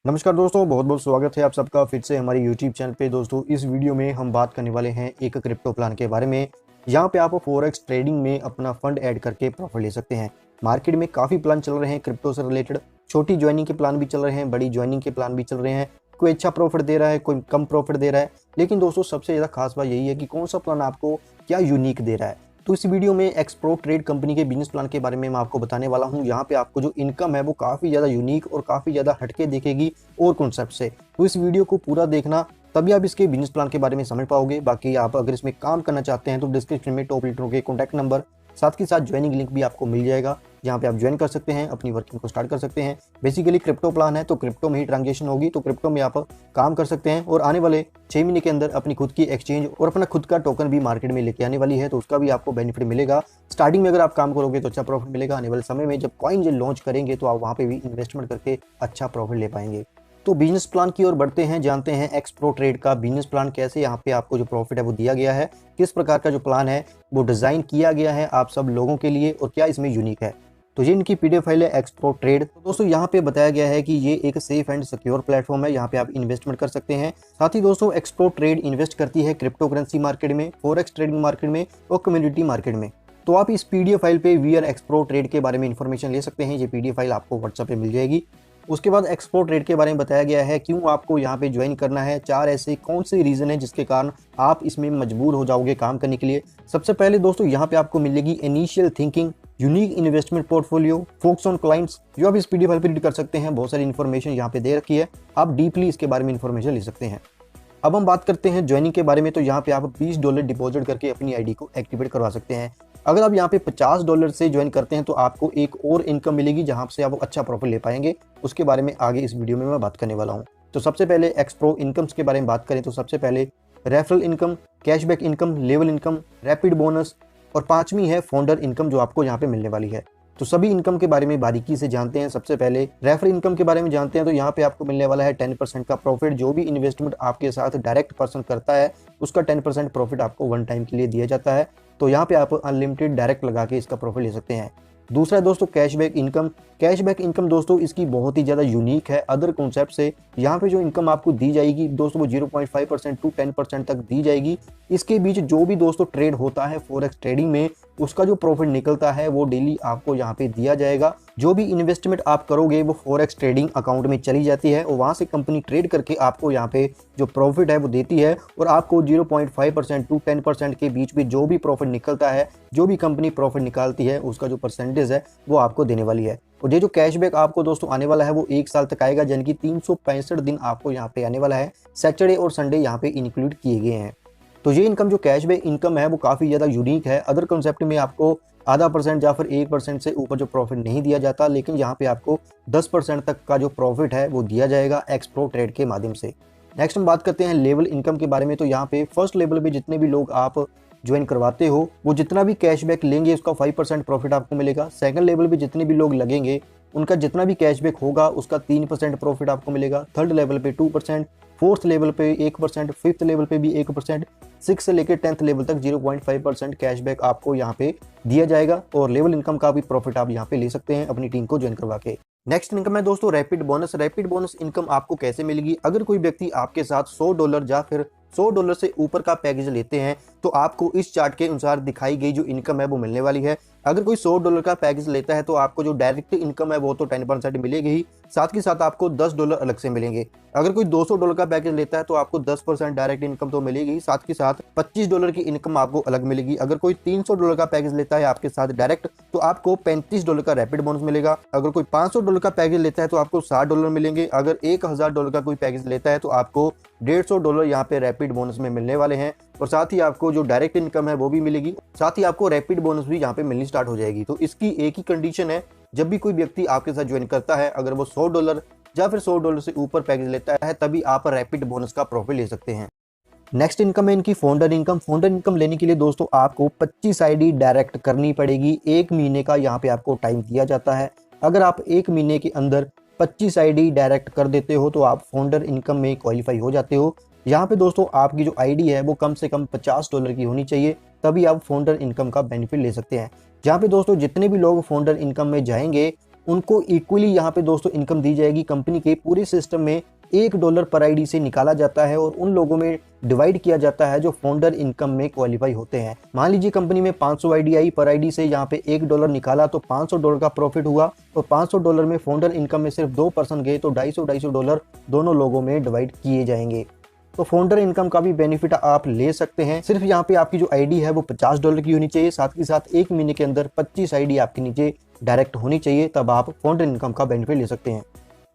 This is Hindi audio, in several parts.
नमस्कार दोस्तों, बहुत बहुत स्वागत है आप सबका फिर से हमारे YouTube चैनल पे। दोस्तों इस वीडियो में हम बात करने वाले हैं एक क्रिप्टो प्लान के बारे में। यहाँ पे आप फॉरेक्स ट्रेडिंग में अपना फंड ऐड करके प्रॉफिट ले सकते हैं। मार्केट में काफ़ी प्लान चल रहे हैं क्रिप्टो से रिलेटेड। छोटी ज्वाइनिंग के प्लान भी चल रहे हैं, बड़ी ज्वाइनिंग के प्लान भी चल रहे हैं। कोई अच्छा प्रॉफिट दे रहा है, कोई कम प्रॉफिट दे रहा है। लेकिन दोस्तों सबसे ज़्यादा खास बात यही है कि कौन सा प्लान आपको क्या यूनिक दे रहा है। तो इस वीडियो में एक्सप्रो ट्रेड कंपनी के बिजनेस प्लान के बारे में मैं आपको बताने वाला हूं। यहाँ पे आपको जो इनकम है वो काफ़ी ज़्यादा यूनिक और काफ़ी ज़्यादा हटके दिखेगी और कॉन्सेप्ट से। तो इस वीडियो को पूरा देखना, तभी आप इसके बिजनेस प्लान के बारे में समझ पाओगे। बाकी आप अगर इसमें काम करना चाहते हैं तो डिस्क्रिप्शन में टॉप लीडरों के कॉन्टैक्ट नंबर, साथ के साथ ज्वाइनिंग लिंक भी आपको मिल जाएगा। जहाँ पे आप ज्वाइन कर सकते हैं, अपनी वर्किंग को स्टार्ट कर सकते हैं। बेसिकली क्रिप्टो प्लान है तो क्रिप्टो में ही ट्रांजेक्शन होगी, तो क्रिप्टो में आप काम कर सकते हैं। और आने वाले 6 महीने के अंदर अपनी खुद की एक्सचेंज और अपना खुद का टोकन भी मार्केट में लेके आने वाली है, तो उसका भी आपको बेनिफिट मिलेगा। स्टार्टिंग में अगर आप काम करोगे तो अच्छा प्रॉफिट मिलेगा। आने वाले समय में जब कॉइन लॉन्च करेंगे तो आप वहाँ पे भी इन्वेस्टमेंट करके अच्छा प्रॉफिट ले पाएंगे। तो बिजनेस प्लान की ओर बढ़ते हैं, जानते हैं एक्सप्रो ट्रेड का बिजनेस प्लान कैसे यहाँ पे आपको जो प्रॉफिट है वो दिया गया है, किस प्रकार का जो प्लान है वो डिजाइन किया गया है आप सब लोगों के लिए, और क्या इसमें यूनिक है। तो ये इनकी पीडीएफ फाइल है एक्सप्रो ट्रेड। तो दोस्तों यहाँ पे बताया गया है कि ये एक सेफ एंड सिक्योर प्लेटफॉर्म है, यहाँ पे आप इन्वेस्टमेंट कर सकते हैं। साथ ही दोस्तों एक्सप्रो ट्रेड इन्वेस्ट करती है क्रिप्टो करेंसी मार्केट में, फॉरेक्स ट्रेडिंग मार्केट में और कम्युनिटी मार्केट में। तो आप इस पीडीएफ फाइल पे वीआर एक्सप्रो ट्रेड के बारे में इन्फॉर्मेशन ले सकते हैं। ये पीडीएफ फाइल आपको व्हाट्सएप पे मिल जाएगी। उसके बाद एक्सप्रो ट्रेड के बारे में बताया गया है क्यों आपको यहाँ पे ज्वाइन करना है। 4 ऐसे कौन से रीजन है जिसके कारण आप इसमें मजबूर हो जाओगे काम करने के लिए। सबसे पहले दोस्तों यहाँ पे आपको मिलेगी initial thinking, unique investment portfolio, focus on clients, जो आप इस पीडीएफ फाइल पे रीड कर सकते हैं। बहुत सारी इन्फॉर्मेशन यहाँ पे दे रखी है, आप डीपली इसके बारे में इन्फॉर्मेशन ले सकते हैं। अब हम बात करते हैं ज्वाइनिंग के बारे में। तो यहाँ पे आप $20 डिपॉजिट करके अपनी आईडी को एक्टिवेट करवा सकते हैं। अगर आप यहाँ पे $50 से ज्वाइन करते हैं तो आपको एक और इनकम मिलेगी जहाँ से आप अच्छा प्रॉफिट ले पाएंगे। उसके बारे में आगे इस वीडियो में मैं बात करने वाला हूँ। तो सबसे पहले एक्सप्रो इनकम्स के बारे में बात करें तो सबसे पहले referral income, cashback income, level income, rapid bonus और 5वीं है फाउंडर इनकम जो आपको यहाँ पे मिलने वाली है। तो सभी इनकम के बारे में बारीकी से जानते हैं। सबसे पहले रेफर इनकम के बारे में जानते हैं। तो यहाँ पे आपको मिलने वाला है 10% का प्रॉफिट। जो भी इन्वेस्टमेंट आपके साथ डायरेक्ट पर्सन करता है उसका 10% प्रॉफिट आपको वन टाइम के लिए दिया जाता है। तो यहाँ पे आप अनलिमिटेड डायरेक्ट लगा के इसका प्रॉफिट ले सकते हैं। दूसरा है दोस्तों कैशबैक इनकम। कैशबैक इनकम दोस्तों इसकी बहुत ही ज़्यादा यूनिक है अदर कॉन्सेप्ट से। यहाँ पे जो इनकम आपको दी जाएगी दोस्तों वो 0.5% टू 10% तक दी जाएगी। इसके बीच जो भी दोस्तों ट्रेड होता है फॉरेक्स ट्रेडिंग में उसका जो प्रॉफिट निकलता है वो डेली आपको यहाँ पे दिया जाएगा। जो भी इन्वेस्टमेंट आप करोगे वो फॉरेक्स ट्रेडिंग अकाउंट में चली जाती है और वहाँ से कंपनी ट्रेड करके आपको यहाँ पे जो प्रॉफिट है वो देती है। और आपको 0.5% टू 10% के बीच भी जो भी प्रॉफिट निकलता है, जो भी कंपनी प्रॉफिट निकालती है उसका जो परसेंटेज है वो आपको देने वाली है। और ये जो कैशबैक आपको दोस्तों आने वाला है वो 1 साल तक आएगा, यानी कि 365 दिन आपको यहाँ पे आने वाला है। सैटरडे और संडे यहाँ पे इंक्लूड किए गए हैं। तो ये इनकम जो कैशबैक इनकम है वो काफ़ी ज़्यादा यूनिक है। अदर कॉन्सेप्ट में आपको आधा % या फिर 1% से ऊपर जो प्रॉफिट नहीं दिया जाता, लेकिन यहाँ पे आपको 10% तक का जो प्रॉफिट है वो दिया जाएगा एक्सप्रो ट्रेड के माध्यम से। नेक्स्ट हम बात करते हैं लेवल इनकम के बारे में। तो यहाँ पे फर्स्ट लेवल पे जितने भी लोग आप ज्वाइन करवाते हो वो जितना भी कैशबैक लेंगे उसका 5% प्रॉफिट आपको मिलेगा। सेकंड लेवल पे जितने भी लोग लगेंगे उनका जितना भी कैशबैक होगा उसका 3% प्रॉफिट आपको मिलेगा। थर्ड लेवल पे 2%, फोर्थ लेवल पे 1%, फिफ्थ लेवल पे भी 1%, 6 से लेकर 10th लेवल तक 0.5% कैशबैक आपको यहाँ पे दिया जाएगा। और लेवल इनकम का भी प्रॉफिट आप यहाँ पे ले सकते हैं अपनी टीम को ज्वाइन करवा के। नेक्स्ट इनकम है दोस्तों rapid bonus. Rapid bonus income आपको कैसे मिलेगी? अगर कोई व्यक्ति आपके साथ $100 या फिर $100 से ऊपर का पैकेज लेते हैं तो आपको इस चार्ट के अनुसार दिखाई गई जो इनकम है वो मिलने वाली है। अगर कोई $100 का पैकेज लेता है तो आपको जो डायरेक्ट इनकम है वो तो 10% मिलेगी ही, साथ के साथ आपको $10 अलग से मिलेंगे। अगर कोई $200 का पैकेज लेता है तो आपको 10% डायरेक्ट इनकम तो मिलेगी, साथ के साथ $25 की इनकम आपको अलग मिलेगी। अगर कोई $300 का पैकेज लेता है आपके साथ डायरेक्ट तो आपको $35 का रैपिड बोनस मिलेगा। अगर कोई $500 का पैकेज लेता है तो आपको $60 मिलेंगे। अगर $1000 का कोई पैकेज लेता है तो आपको $150 यहाँ पे रैपिड बोनस में मिलने वाले हैं। और साथ ही आपको जो डायरेक्ट इनकम है वो भी मिलेगी, साथ ही आपको रैपिड बोनस भी यहाँ पे मिलनी स्टार्ट हो जाएगी। तो इसकी एक ही कंडीशन है, जब भी कोई व्यक्ति आपके साथ ज्वाइन करता है अगर वो $100 या फिर $100 से ऊपर पैकेज लेता है तभी आप रैपिड बोनस का प्रॉफिट ले सकते हैं। नेक्स्ट इनकम है इनकी फाउंडर इनकम। फाउंडर इनकम लेने के लिए दोस्तों आपको 25 आईडी डायरेक्ट करनी पड़ेगी। 1 महीने का यहाँ पे आपको टाइम दिया जाता है। अगर आप 1 महीने के अंदर 25 आईडी डायरेक्ट कर देते हो तो आप फाउंडर इनकम में क्वालिफाई हो जाते हो। यहाँ पे दोस्तों आपकी जो आईडी है वो कम से कम $50 की होनी चाहिए, तभी आप फाउंडर इनकम का बेनिफिट ले सकते हैं। जहाँ पे दोस्तों जितने भी लोग फाउंडर इनकम में जाएंगे उनको इक्वली यहाँ पे दोस्तों इनकम दी जाएगी। कंपनी के पूरे सिस्टम में $1 पर आईडी से निकाला जाता है और उन लोगों में डिवाइड किया जाता है जो फाउंडर इनकम में क्वालिफाई होते हैं। मान लीजिए कंपनी में 500 आईडी आई, पर आईडी से यहाँ पे $1 निकाला तो $500 का प्रॉफिट हुआ। तो $500 में फाउंडर इनकम में सिर्फ 2% गए तो $250 दोनों लोगों में डिवाइड किए जाएंगे। तो फाउंडर इनकम का भी बेनिफिट आप ले सकते हैं। सिर्फ यहाँ पे आपकी जो आईडी है वो $50 की होनी चाहिए, साथ ही साथ 1 महीने के अंदर 25 आईडी आपके नीचे डायरेक्ट होनी चाहिए, तब आप फाउंडर इनकम का बेनिफिट ले सकते हैं।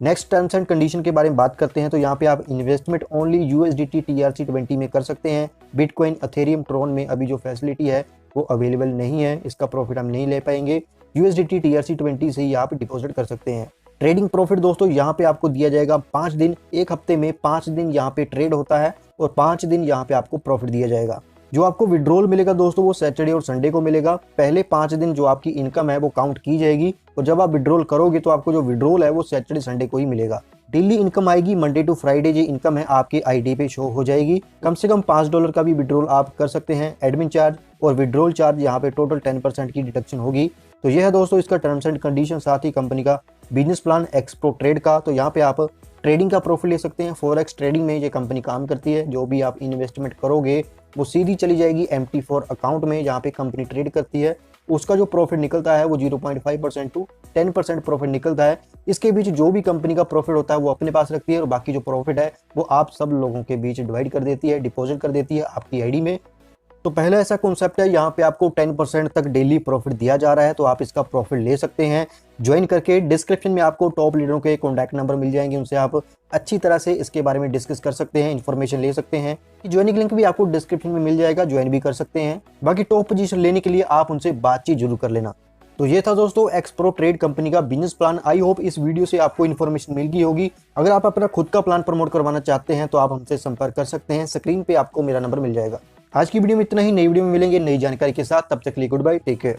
नेक्स्ट टर्म्स एंड कंडीशन के बारे में बात करते हैं तो यहाँ पे आप इन्वेस्टमेंट ओनली USDT TRC20 में कर सकते हैं। बिटकॉइन, अथेरियम, ट्रोन में अभी जो फैसिलिटी है वो अवेलेबल नहीं है, इसका प्रॉफिट हम नहीं ले पाएंगे। USDT TRC20 से ही आप डिपॉजिट कर सकते हैं। ट्रेडिंग प्रॉफिट दोस्तों यहाँ पे आपको दिया जाएगा 5 दिन। एक हफ्ते में 5 दिन यहाँ पे ट्रेड होता है और 5 दिन यहाँ पे आपको प्रॉफिट दिया जाएगा। जो आपको विड्रॉल मिलेगा दोस्तों वो सैटरडे और संडे को मिलेगा। पहले 5 दिन जो आपकी इनकम है वो काउंट की जाएगी और जब आप विड्रॉल करोगे तो आपको जो विड्रॉल है वो सैटरडे संडे को ही मिलेगा। डेली इनकम आएगी, मंडे टू फ्राइडे जो इनकम है आपके आईडी पे शो हो जाएगी। कम से कम $5 का भी विड्रॉल आप कर सकते हैं। एडमिन चार्ज और विड्रॉल चार्ज यहाँ पे टोटल 10% की डिडक्शन होगी। तो यह है दोस्तों इसका टर्म्स एंड कंडीशन, साथ ही कंपनी का बिजनेस प्लान एक्सप्रो ट्रेड का। तो यहाँ पे आप ट्रेडिंग का प्रॉफिट ले सकते हैं। फॉरेक्स ट्रेडिंग में ये कंपनी काम करती है। जो भी आप इन्वेस्टमेंट करोगे वो सीधी चली जाएगी MT4 अकाउंट में जहाँ पे कंपनी ट्रेड करती है। उसका जो प्रॉफिट निकलता है वो 0.5% टू 10% प्रॉफिट निकलता है। इसके बीच जो भी कंपनी का प्रॉफिट होता है वो अपने पास रखती है और बाकी जो प्रॉफिट है वो आप सब लोगों के बीच डिवाइड कर देती है, डिपॉजिट कर देती है आपकी आईडी में। तो पहला ऐसा कॉन्सेप्ट है, यहाँ पे आपको 10% तक डेली प्रॉफिट दिया जा रहा है, तो आप इसका प्रॉफिट ले सकते हैं ज्वाइन करके। डिस्क्रिप्शन में आपको टॉप लीडरों के कॉन्टैक्ट नंबर मिल जाएंगे, उनसे आप अच्छी तरह से इसके बारे में डिस्कस कर सकते हैं, इन्फॉर्मेशन ले सकते हैं। ज्वाइनिंग लिंक भी आपको डिस्क्रिप्शन में मिल जाएगा, ज्वाइन भी कर सकते हैं। बाकी टॉप पोजीशन लेने के लिए आप उनसे बातचीत जरूर कर लेना। तो ये था दोस्तों एक्सप्रो ट्रेड कंपनी का बिजनेस प्लान। आई होप इस वीडियो से आपको इन्फॉर्मेशन मिल गई होगी। अगर आप अपना खुद का प्लान प्रमोट करवाना चाहते हैं तो आप हमसे संपर्क कर सकते हैं। स्क्रीन पे आपको मेरा नंबर मिल जाएगा। आज की वीडियो में इतना ही, नई वीडियो में मिलेंगे नई जानकारी के साथ। तब तक के लिए गुड बाय, टेक केयर।